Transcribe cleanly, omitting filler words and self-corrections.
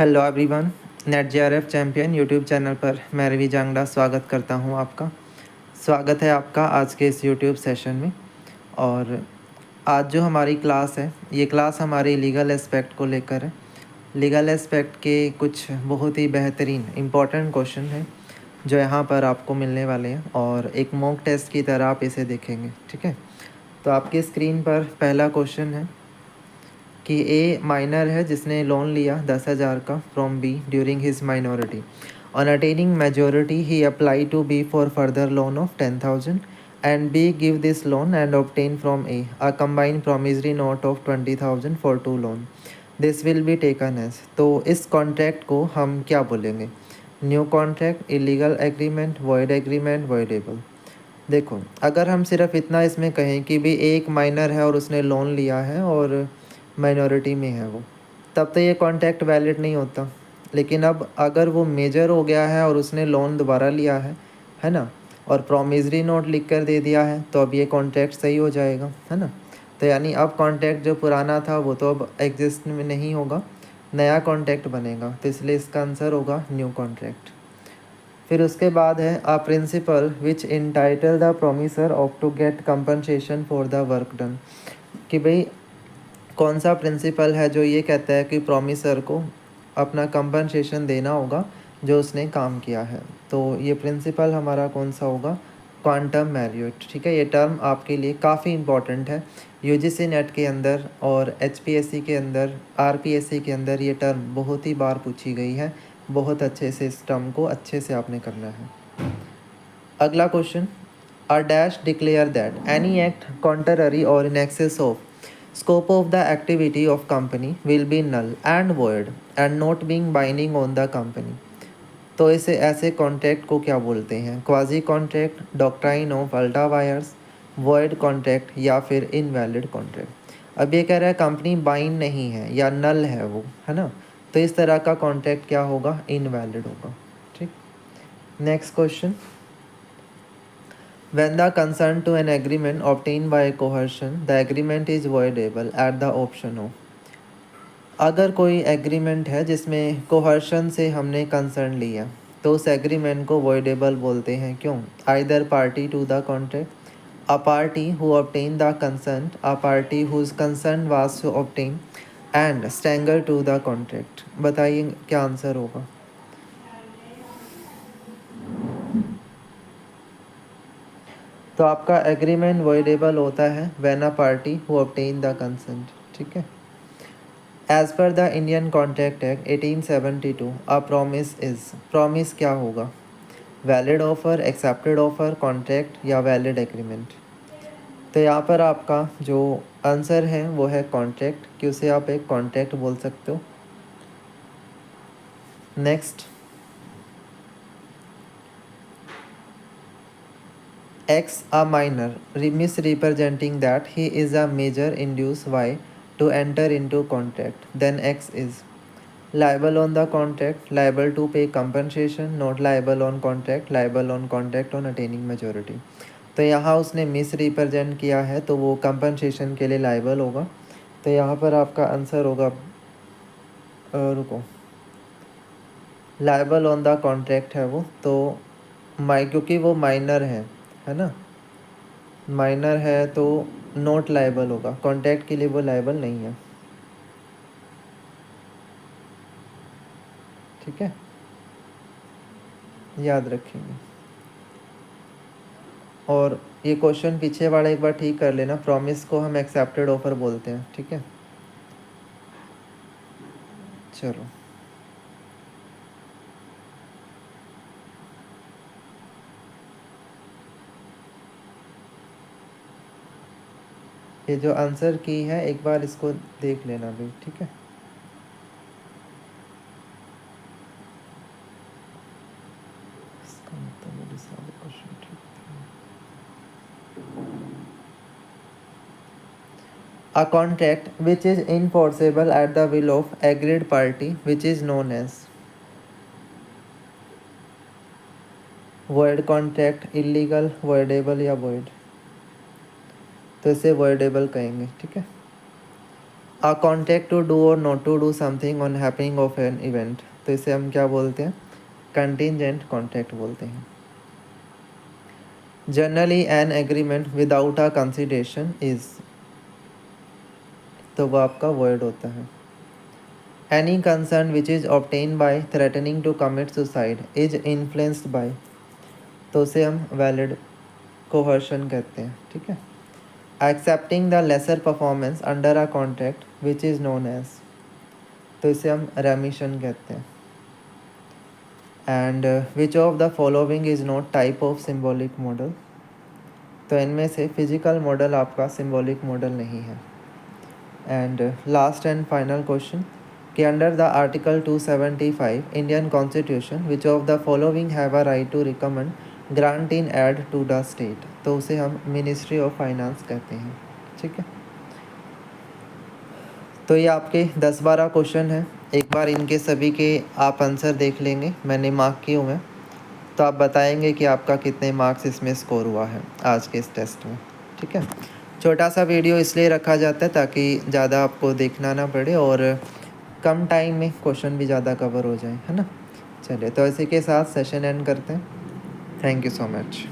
Hello everyone, net JRF champion YouTube channel पर मैं रवि जांगड़ा स्वागत करता हूं आपका। स्वागत है आपका आज के इस यूट्यूब सेशन में। और आज जो हमारी क्लास है, ये क्लास हमारी लीगल एस्पेक्ट को लेकर है। लीगल एस्पेक्ट के कुछ बहुत ही बेहतरीन इम्पॉर्टेंट क्वेश्चन हैं जो यहाँ पर आपको मिलने वाले हैं और एक मॉक टेस्ट की तरह आप इसे देखेंगे। ठीक है, तो आपकी स्क्रीन पर पहला क्वेश्चन है कि ए माइनर है जिसने लोन लिया 10,000 का from B during his minority. On attaining majority he apply to B for further loan of 10,000 and B give this loan and obtain from A a combined promissory note of 20,000 for two loan. This will be taken as. तो इस contract को हम क्या बोलेंगे? New contract, illegal agreement, void, voidable. देखो, अगर हम सिर्फ इतना इसमें कहें कि भी एक माइनर है और उसने लोन लिया है और माइनॉरिटी में है वो, तब तो ये कॉन्ट्रैक्ट वैलिड नहीं होता। लेकिन अब अगर वो मेजर हो गया है और उसने लोन दोबारा लिया है ना, और प्रॉमिसरी नोट लिख कर दे दिया है, तो अब ये कॉन्ट्रैक्ट सही हो जाएगा, है ना। तो यानी अब कॉन्ट्रैक्ट जो पुराना था वो तो अब एग्जिस्ट में नहीं होगा, नया कॉन्ट्रैक्ट बनेगा। तो इसलिए इसका आंसर होगा न्यू कॉन्ट्रैक्ट। फिर उसके बाद है a principle which entitle the promiser of to get compensation for the work done. कि भाई कौन सा प्रिंसिपल है जो ये कहता है कि प्रॉमिसर को अपना कंपनसेशन देना होगा जो उसने काम किया है। तो ये प्रिंसिपल हमारा कौन सा होगा? Quantum Marriott. ठीक है, ये टर्म आपके लिए काफ़ी इंपॉर्टेंट है। यूजीसी नेट के अंदर और एचपीएससी के अंदर, आरपीएससी के अंदर ये टर्म बहुत ही बार पूछी गई है। बहुत अच्छे से इस टर्म को अच्छे से आपने करना है। अगला question, a dash declare that any act contrary or in excess of scope of the activity of company will be null and void and not being binding on the company। तो इसे ऐसे कॉन्ट्रैक्ट को क्या बोलते हैं? Quasi contract, doctrine of ultra vires, void contract या फिर invalid contract. अब ये कह रहा है कंपनी बाइंड नहीं है या नल है वो, है ना, तो इस तरह का कॉन्ट्रैक्ट क्या होगा? इनवैलिड होगा। ठीक, next question, when the consent to an agreement obtained by coercion, the agreement is voidable at the option of। अगर कोई एग्रीमेंट है जिसमें कोहर्शन से हमने कंसर्न लिया, तो उस एग्रीमेंट को वॉइडेबल बोलते हैं। क्यों? Either party to the contract, a party who obtain the consent, a party whose consent was to obtain, and stranger to the contract. बताइए क्या आंसर होगा? तो आपका एग्रीमेंट वॉइडेबल होता है when a party who obtain the consent. ठीक है, as per the Indian Contract Act 1872 a promise is. Promise क्या होगा? Valid offer, accepted offer, contract या वैलिड एग्रीमेंट। तो यहाँ पर आपका जो आंसर है वो है कॉन्ट्रैक्ट, कि उसे आप एक कॉन्ट्रैक्ट बोल सकते हो। Next, X a minor misrepresenting that he is a major induce Y to enter into contract, then X is liable on the contract, liable to pay compensation, not liable on contract, liable on contract on attaining majority। तो यहाँ उसने miss represent किया है तो वो compensation के लिए liable होगा। तो यहाँ पर आपका आंसर होगा रुको, लाइबल ऑन द कॉन्ट्रैक्ट है वो। तो क्योंकि वो माइनर है ना, माइनर है तो नॉट लाइबल होगा, कॉन्ट्रैक्ट के लिए वो लाइबल नहीं है। ठीक है, याद रखेंगे। और ये क्वेश्चन पीछे वाला एक बार ठीक कर लेना, प्रॉमिस को हम एक्सेप्टेड ऑफर बोलते हैं। ठीक है, चलो। ये जो आंसर की है एक बार इसको देख लेना भाई। ठीक है, इसका मतलब मेरे सारे क्वेश्चन ठीक थे। A contract which is enforceable at the will of agreed party which is known as void contract, illegal, voidable या void। तो इसे voidable कहेंगे। ठीक है, अ कॉन्टेक्ट टू डू और not to do something on happening of an event, तो इसे हम क्या बोलते हैं? कंटिजेंट कॉन्टेक्ट बोलते हैं। Generally an agreement without a consideration is, तो वो आपका वर्ड होता है। Any concern which is obtain by threatening to commit suicide is influenced by, तो उसे हम वैलिड कोहर्शन कहते हैं। ठीक है। Accepting the lesser performance under a contract which is known as, तो इसे हम रेमिशन कहते हैं। And which of the following is not type of symbolic model, तो इनमें से फिजिकल मॉडल आपका सिम्बॉलिक मॉडल नहीं है। And last and final question कि under the article 275 Indian constitution which of the following have a right to recommend grant in aid to the state, तो उसे हम मिनिस्ट्री ऑफ फाइनेंस कहते हैं। ठीक है। तो ये आपके 10-12 क्वेश्चन हैं। एक बार इनके सभी के आप आंसर देख लेंगे, मैंने मार्क किए हुए हैं, तो आप बताएंगे कि आपका कितने मार्क्स इसमें स्कोर हुआ है आज के इस टेस्ट में। ठीक है। छोटा सा वीडियो इसलिए रखा जाता है ताकि ज़्यादा आपको देखना ना पड़े और कम टाइम में क्वेश्चन भी ज़्यादा कवर हो जाए, है ना। चलिए, तो इसी के साथ सेशन एंड करते हैं। Thank you so much.